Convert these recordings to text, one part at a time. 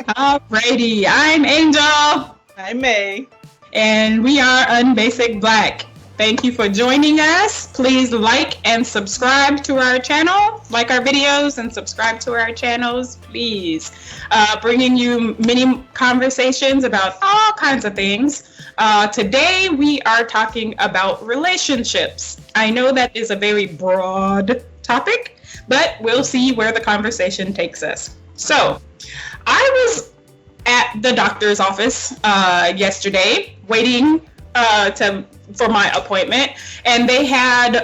Alrighty, I'm Angel. I'm May. And we are Unbasic Black. Thank you for joining us. Please like and subscribe to our channel. Like our videos and subscribe to our channels, please. Bringing you many conversations about all kinds of things. Today we are talking about relationships. I know that is a very broad topic, but we'll see where the conversation takes us. So, I was at the doctor's office yesterday waiting for my appointment, and they had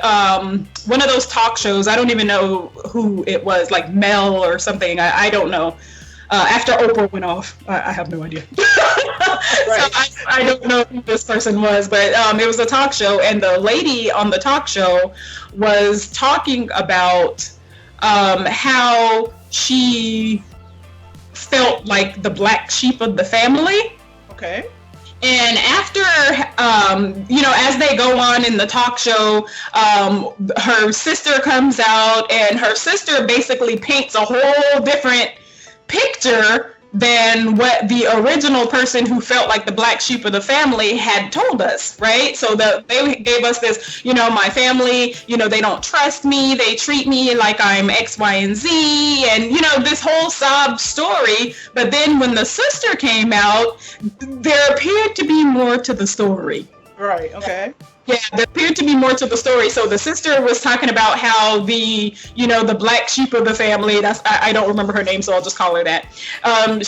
one of those talk shows. I don't even know who it was, like Mel or something. I don't know. After Oprah went off, I have no idea. Right. So I don't know who this person was, but it was a talk show, and the lady on the talk show was talking about how she felt like the black sheep of the family. Okay. And after, as they go on in the talk show, her sister comes out, and her sister basically paints a whole different picture than what the original person who felt like the black sheep of the family had told us, right? So they gave us this, my family, they don't trust me, they treat me like I'm X, Y, and Z, and, this whole sob story. But then when the sister came out, there appeared to be more to the story. Right, okay. Yeah, there appeared to be more to the story. So the sister was talking about how the black sheep of the family, I don't remember her name, so I'll just call her that,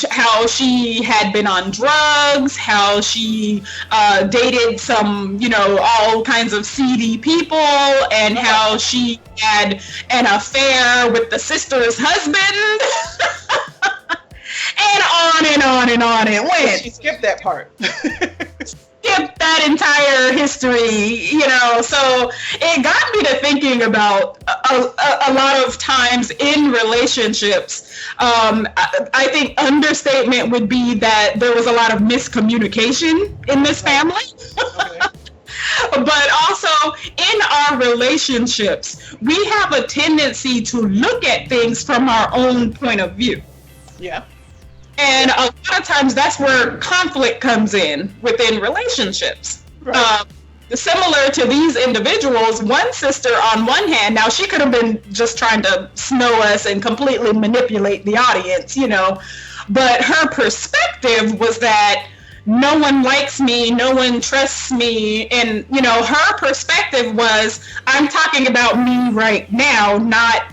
how she had been on drugs, how she dated some, all kinds of seedy people, and how she had an affair with the sister's husband. And on and on and on it went. She skipped that part. Skip that entire history, so it got me to thinking about a lot of times in relationships. I think understatement would be that there was a lot of miscommunication in this family. Okay. But also in our relationships, we have a tendency to look at things from our own point of view. Yeah. And a lot of times that's where conflict comes in within relationships. Right. Similar to these individuals, one sister on one hand, now she could have been just trying to snow us and completely manipulate the audience, but her perspective was that no one likes me, no one trusts me, and, her perspective was, I'm talking about me right now, not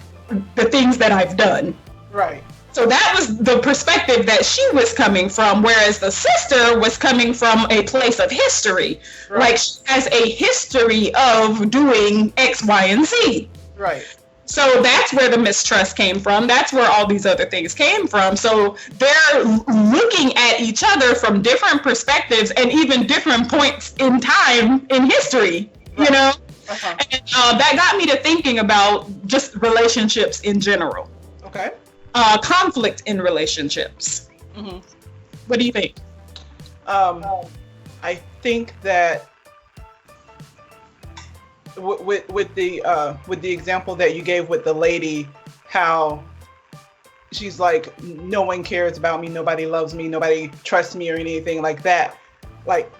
the things that I've done. Right. So that was the perspective that she was coming from, whereas the sister was coming from a place of history. Right. Like she has a history of doing X, Y, and Z. Right. So that's where the mistrust came from. That's where all these other things came from. So they're looking at each other from different perspectives and even different points in time in history, right. Uh-huh. And that got me to thinking about just relationships in general. Okay. Conflict in relationships. Mm-hmm. What do you think? I think that with the example that you gave with the lady, how she's like, no one cares about me, nobody loves me, nobody trusts me or anything like that. Like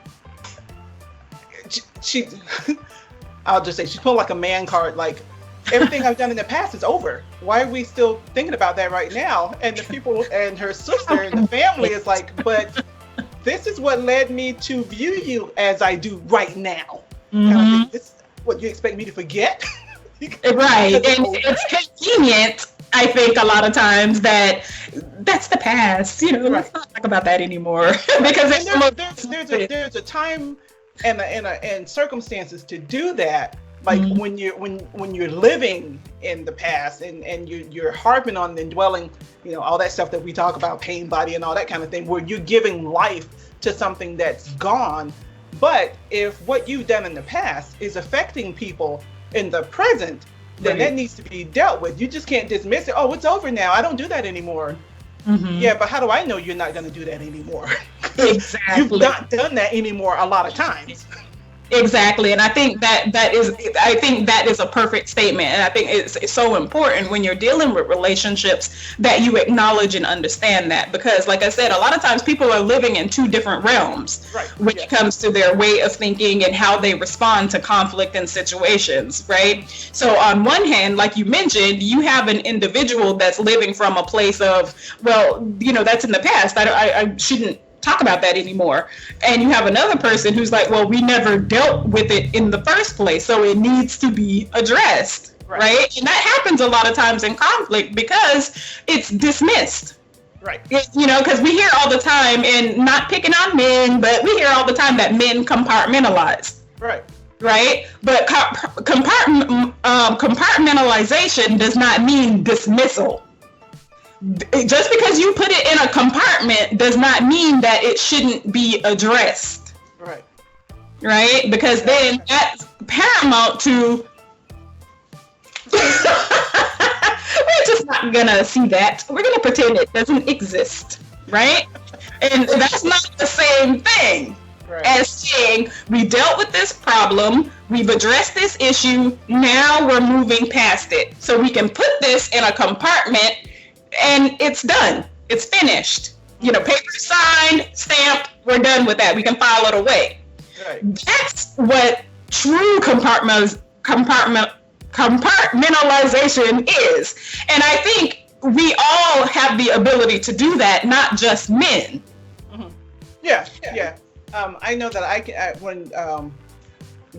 she I'll just say she's pulling like a man card, like everything I've done in the past is over. Why are we still thinking about that right now? And the people and her sister and the family is like, but this is what led me to view you as I do right now. Mm-hmm. And I think this, what, you expect me to forget? Right. And it's convenient, I think, a lot of times that that's the past. Let's not talk about that anymore. Because there's a time and circumstances to do that. Like mm-hmm. when you're living in the past and you're harping on and dwelling, all that stuff that we talk about, pain body and all that kind of thing, where you're giving life to something that's gone. But if what you've done in the past is affecting people in the present, then that needs to be dealt with. You just can't dismiss it. Oh, it's over now. I don't do that anymore. Mm-hmm. Yeah, but how do I know you're not going to do that anymore? Exactly. You've not done that anymore a lot of times. Exactly, and I think that is a perfect statement, and I think it's so important when you're dealing with relationships that you acknowledge and understand that, because, like I said, a lot of times people are living in two different realms when it comes to their way of thinking and how they respond to conflict and situations, right? So on one hand, like you mentioned, you have an individual that's living from a place of, well, that's in the past. I shouldn't talk about that anymore. And you have another person who's like, well, we never dealt with it in the first place, so it needs to be addressed, right? And that happens a lot of times in conflict because it's dismissed. Right. Because we hear all the time, and not picking on men, but we hear all the time that men compartmentalize. Right. Right? But compartmentalization does not mean dismissal. Just because you put it in a compartment does not mean that it shouldn't be addressed. Right? Because then that's paramount to we're just not gonna see that. We're gonna pretend it doesn't exist. Right? And that's not the same thing as saying we dealt with this problem, we've addressed this issue, now we're moving past it. So we can put this in a compartment and it's done. It's finished. Paper signed, stamped, we're done with that. We can file it away. Right. That's what true compartmentalization is. And I think we all have the ability to do that, not just men. Mm-hmm. Yeah. I know that I can, when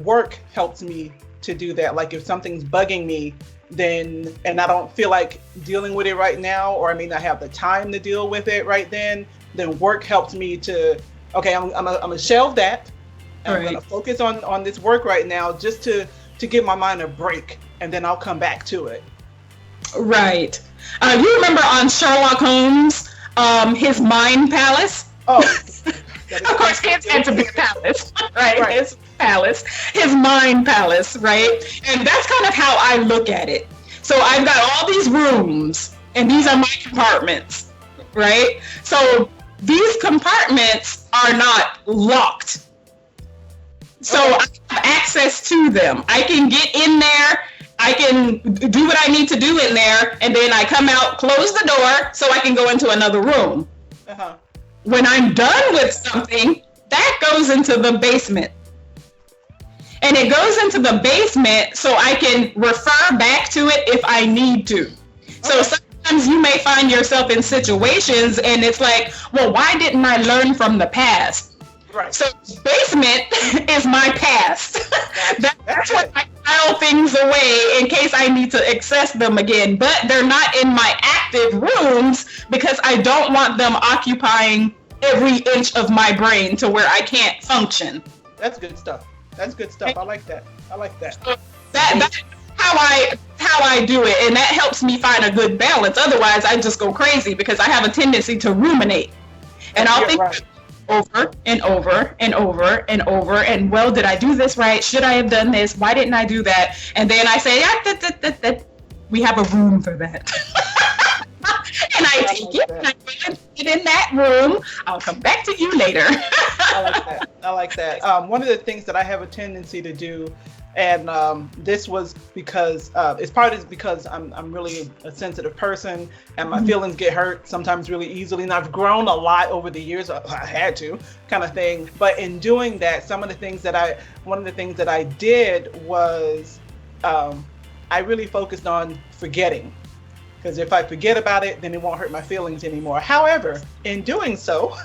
work helps me to do that, like if something's bugging me, and I don't feel like dealing with it right now, or I may not have the time to deal with it right then work helps me to, okay, I'm gonna shelve that, and I'm gonna focus on this work right now, just to give my mind a break, and then I'll come back to it. Right. You remember on Sherlock Holmes, his mind palace? Oh. Of course, his had to be a palace, right? His palace, his mind palace, right? And that's kind of how I look at it. So I've got all these rooms, and these are my compartments, right? So these compartments are not locked. So I have access to them. I can get in there, I can do what I need to do in there, and then I come out, close the door, so I can go into another room. When I'm done with something, that goes into the basement. And it goes into the basement so I can refer back to it if I need to. So sometimes you may find yourself in situations and it's like, well, why didn't I learn from the past? Right. So basement is my past. That's what I file things away in case I need to access them again. But they're not in my active rooms because I don't want them occupying every inch of my brain to where I can't function. That's good stuff. I like that. That's how I do it, and that helps me find a good balance. Otherwise, I just go crazy because I have a tendency to ruminate, and I'll think over and over and over and over. And well, did I do this right? Should I have done this? Why didn't I do that? And then I say, we have a room for that. And I take it and I put it in that room. I'll come back to you later. I like that. One of the things that I have a tendency to do, and this was because it's partly because I'm really a sensitive person, and my feelings get hurt sometimes really easily, and I've grown a lot over the years. I had to, kind of thing. But in doing that, one of the things that I did was I really focused on forgetting. Because if I forget about it, then it won't hurt my feelings anymore. However, in doing so,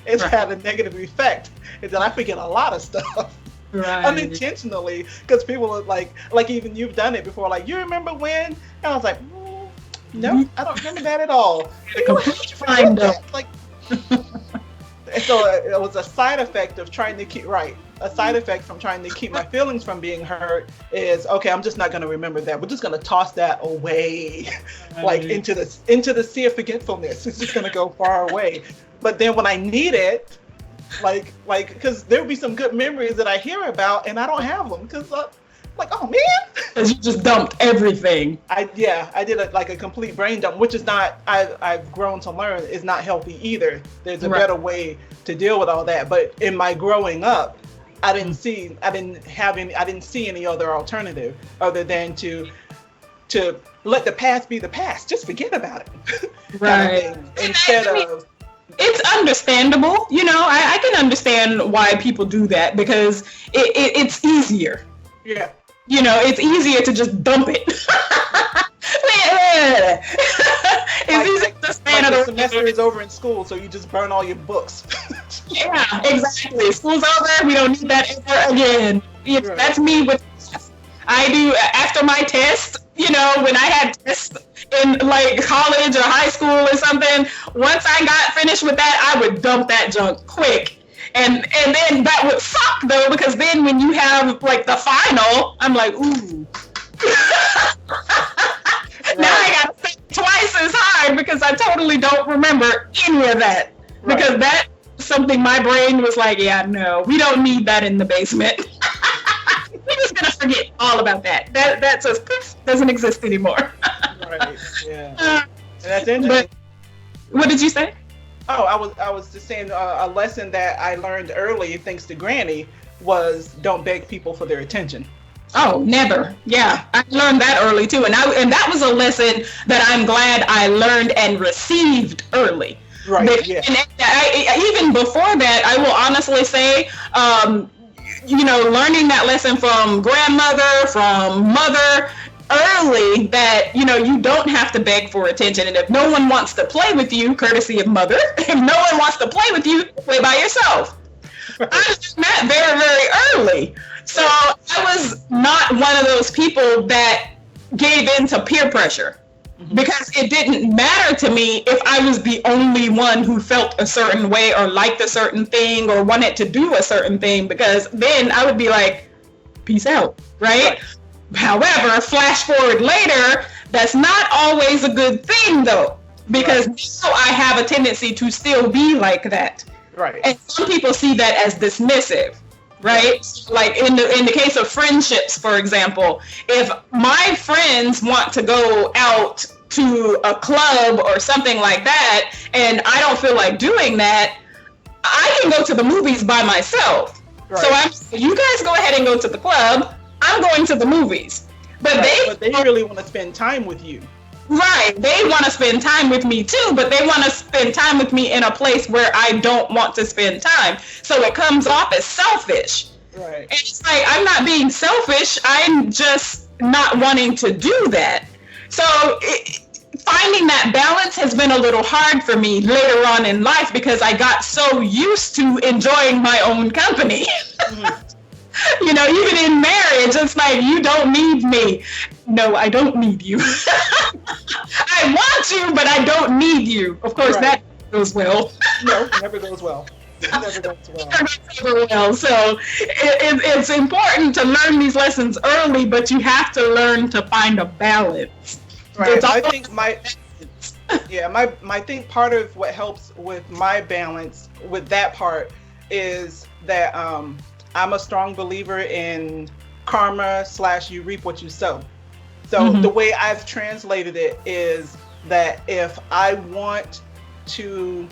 it's had a negative effect. Is that I forget a lot of stuff. Unintentionally, because people are like even you've done it before, like, you remember when? And I was like, no, I don't remember that at all. Like, so it was a side effect of trying to keep a side effect from trying to keep my feelings from being hurt is, okay, I'm just not going to remember that. We're just going to toss that away, like into the sea of forgetfulness. It's just going to go far away. But then when I need it, like, because there would be some good memories that I hear about and I don't have them because like, oh man, because you just dumped everything. I did a complete brain dump, which is not, I've grown to learn, is not healthy either. There's a better way to deal with all that. But in my growing up, I didn't see any other alternative other than to let the past be the past. Just forget about it. Right. Instead of, it's understandable. I can understand why people do that because it's easier. Yeah. It's easier to just dump it. It's easy to stand the semester is over in school, so you just burn all your books. Yeah, exactly. School's over. We don't need that ever again. Right. That's me with tests. I do after my test. When I had tests in like college or high school or something, once I got finished with that, I would dump that junk quick. And then that would suck though, because then when you have like the final, I'm like, ooh. Right. Now I gotta say twice as hard because I totally don't remember any of that. Right. Because that's something my brain was like, yeah, no, we don't need that in the basement. We're just gonna forget all about that. That just doesn't exist anymore. Right. Yeah. And that's interesting. But, what did you say? Oh, I was just saying a lesson that I learned early, thanks to Granny, was don't beg people for their attention. Oh, never. Yeah, I learned that early too, and that was a lesson that I'm glad I learned and received early. Right. But, yeah. And even before that, I will honestly say, learning that lesson from grandmother, from mother, early, that you don't have to beg for attention, and if no one wants to play with you, courtesy of mother, if no one wants to play with you, play by yourself. I learned that very, very early. So I was not one of those people that gave in to peer pressure, because it didn't matter to me if I was the only one who felt a certain way or liked a certain thing or wanted to do a certain thing, because then I would be like, peace out, right? However, flash forward later, that's not always a good thing though, because now I have a tendency to still be like that. Right. And some people see that as dismissive. Right? Like in the case of friendships, for example, if my friends want to go out to a club or something like that, and I don't feel like doing that, I can go to the movies by myself. Right. So you guys go ahead and go to the club. I'm going to the movies. But they really want to spend time with you. Right. They want to spend time with me too, but they want to spend time with me in a place where I don't want to spend time. So it comes off as selfish. Right. And it's like, I'm not being selfish. I'm just not wanting to do that. So finding that balance has been a little hard for me later on in life, because I got so used to enjoying my own company. Even in marriage, it's like, you don't need me. No, I don't need you. I want you, but I don't need you. Of course, that goes well. No, never goes well. Never goes well. Never well. So it's important to learn these lessons early, but you have to learn to find a balance. Right. I think my part of what helps with my balance with that part is that I'm a strong believer in karma / you reap what you sow. So the way I've translated it is that if I want to,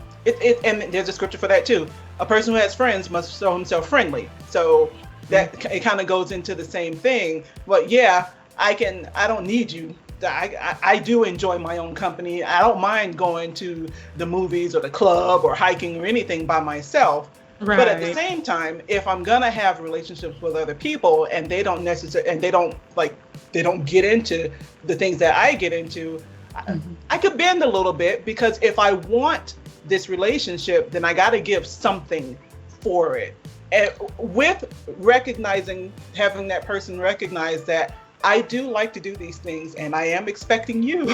and there's a scripture for that too. A person who has friends must show himself friendly. So that it kind of goes into the same thing. But yeah, I don't need you. I do enjoy my own company. I don't mind going to the movies or the club or hiking or anything by myself. Right. But at the same time, if I'm gonna have relationships with other people and they don't get into the things that I get into, I could bend a little bit, because if I want this relationship, then I got to give something for it. And with having that person recognize that I do like to do these things, and I am expecting you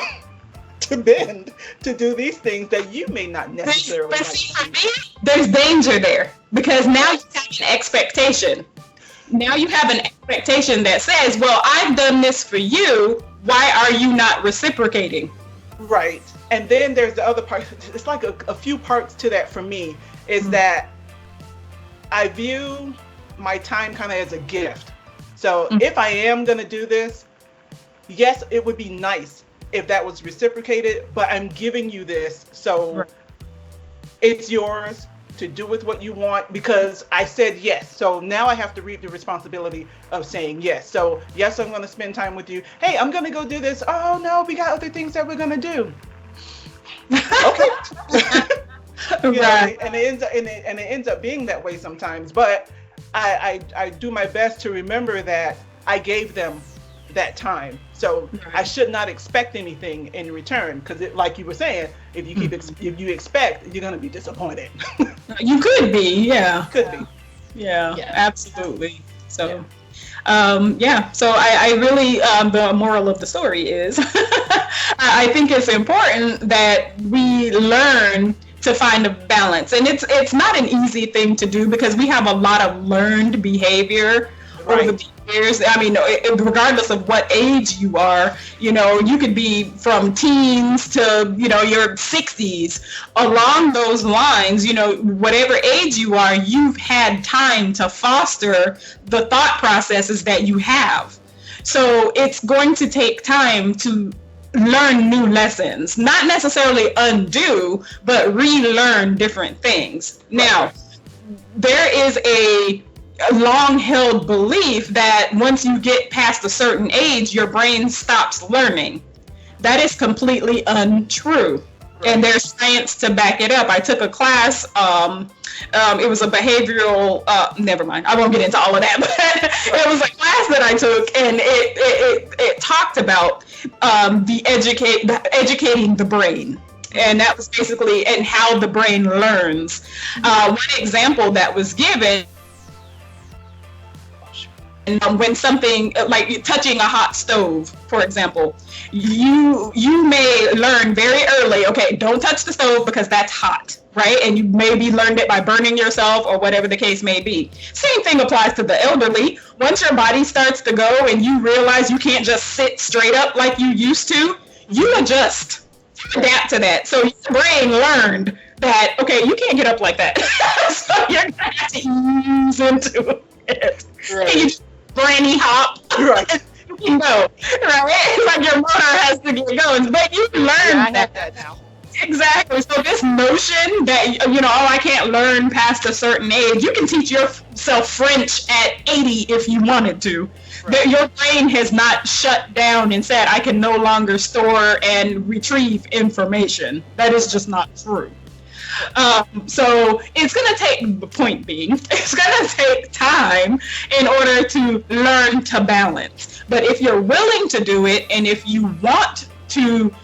to bend to do these things that you may not necessarily like. For me, there's danger there, because now you have an expectation. Now you have an expectation that says, well, I've done this for you. Why are you not reciprocating? Right. And then there's the other part. It's like a few parts to that for me, is that I view my time kind of as a gift. So if I am going to do this, yes, it would be nice if that was reciprocated, but I'm giving you this. So it's yours. to do with what you want because I said yes. So now I have to reap the responsibility of saying yes. So yes, I'm going to spend time with you. Hey, I'm going to go do this. Oh no, we got other things that we're going to do. Okay. Right. And it ends up being that way sometimes. But I do my best to remember that I gave them that time. So I should not expect anything in return because, like you were saying, if you if you expect, you're going to be disappointed. You could be, yeah. Could be. Yeah, absolutely. So, so I really, the moral of the story is, I think it's important that we learn to find a balance. And it's not an easy thing to do because we have a lot of learned behavior over the years. I mean, regardless of what age you are, you could be from teens to, your 60s. Along those lines, whatever age you are, you've had time to foster the thought processes that you have. So it's going to take time to learn new lessons, not necessarily undo, but relearn different things. Now, there is a long-held belief that once you get past a certain age, your brain stops learning. That is completely untrue. And there's science to back it up. I took a class, it was a behavioral, never mind, I won't get into all of that, but it was a class that I took, and it talked about educating the brain. And that was basically, and how the brain learns. One example that was given, when something like touching a hot stove, for example, you may learn very early, okay, don't touch the stove because that's hot, right? And you maybe learned it by burning yourself or whatever the case may be. Same thing applies to the elderly. Once your body starts to go and you realize you can't just sit straight up like you used to, you adjust, you adapt to that. So your brain learned that, okay, you can't get up like that. So you're going to have to ease into it. Right. Granny hop. Right. You can go. Right? It's like your motor has to get going. But you learn that now. Exactly. So this notion that, I can't learn past a certain age, you can teach yourself French at 80 if you wanted to. Right. Your brain has not shut down and said, I can no longer store and retrieve information. That is just not true. So it's going to take, the point being, it's going to take time in order to learn to balance. But if you're willing to do it, and if you want to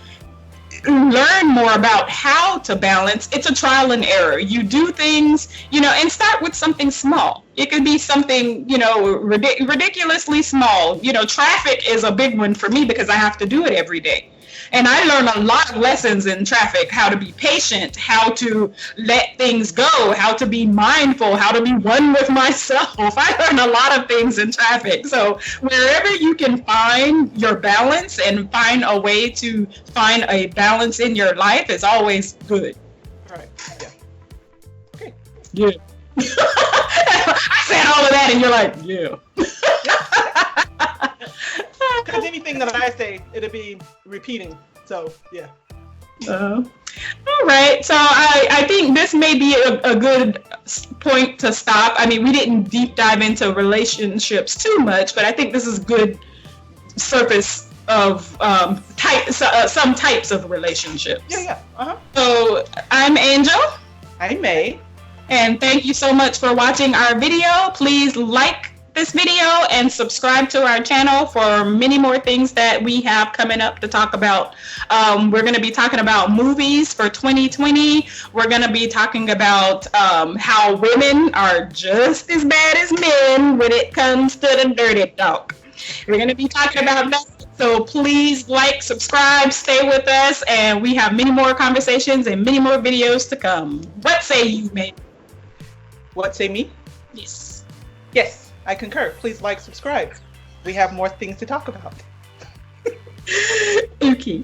learn more about how to balance, it's a trial and error. You do things, and start with something small. It could be something, ridiculously small. Traffic is a big one for me because I have to do it every day. And I learned a lot of lessons in traffic, how to be patient, how to let things go, how to be mindful, how to be one with myself. I learned a lot of things in traffic. So wherever you can find your balance and find a way to find a balance in your life is always good. Right. Yeah. Okay. Yeah. I said all of that and you're like, yeah. Because anything that I say, it'll be repeating. So, yeah. All right. So I think this may be a good point to stop. I mean, we didn't deep dive into relationships too much, but I think this is good surface of some types of relationships. Yeah. Uh-huh. So I'm Angel. I'm May. And thank you so much for watching our video. Please like this video and subscribe to our channel for many more things that we have coming up to talk about. We're going to be talking about movies for 2020. We're going to be talking about how women are just as bad as men when it comes to the dirty talk. We're going to be talking about that. So please like, subscribe, stay with us, and we have many more conversations and many more videos to come. What say you, May? What say me? Yes. Yes, I concur. Please like, subscribe. We have more things to talk about. Okay.